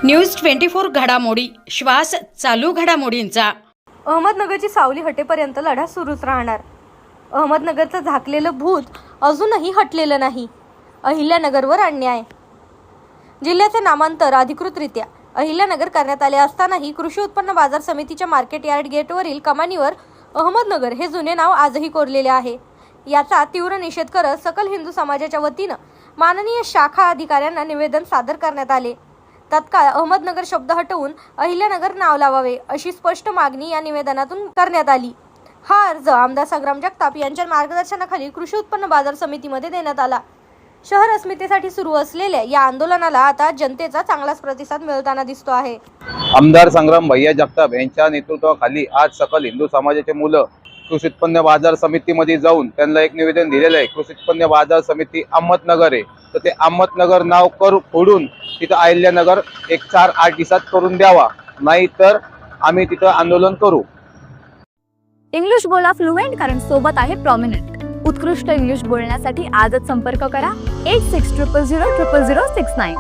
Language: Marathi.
न्यूज 24 घडामोडी, श्वास चालू घडामोडींचा। अहमदनगरची सावली हटेपर्यंत लढा सुरूच राहणार। अहमदनगरचं झाकलेलं भूत अजूनही हटलेलं नाही। अहिल्यानगरवर अन्याय। जिल्ह्याचे नामांतर अधिकृतरित्या अहिल्यानगर करण्यात आले असतानाही कृषी उत्पन्न बाजार समितीच्या मार्केट यार्ड गेटवरील कमानीवर अहमदनगर हे जुने नाव आजही कोरलेले आहे। याचा तीव्र निषेध करत सकल हिंदू समाजाच्या वतीनं माननीय शाखा अधिकाऱ्यांना निवेदन सादर करण्यात आले। तत्काळ अहमदनगर शब्द हटवून अहिल्यानगर नाव लावावे अशी स्पष्ट मागणी या निवेदनातून करण्यात आली। हा अर्ज आमदार संग्राम जगताप यांच्या मार्गदर्शनाखाली कृषी उत्पन्न बाजार समितीमध्ये देण्यात आला। शहर अस्मितेसाठी सुरू असलेल्या या आंदोलनाला आता जनतेचा चांगलाच प्रतिसाद मिळताना दिसतो आहे। आमदार संग्राम भैया जगताप यांच्या नेतृत्वाखाली आज सकल हिंदू समाजाचे मुलं कृषी उत्पन्न बाजार समितीमध्ये जाऊन त्यांना एक निवेदन दिलेलं आहे। कृषी उत्पन्न बाजार समिती अहमदनगर आहे, तर ते अहमदनगर नाव फोडून तिथं अहिल्यानगर एक 4-8 दिवसात करून द्यावा, नाही तर आम्ही तिथं आंदोलन करू। इंग्लिश बोला फ्लुएंट, कारण सोबत आहे प्रॉमिनंट। उत्कृष्ट इंग्लिश बोलण्यासाठी आजच संपर्क करा 8600000069।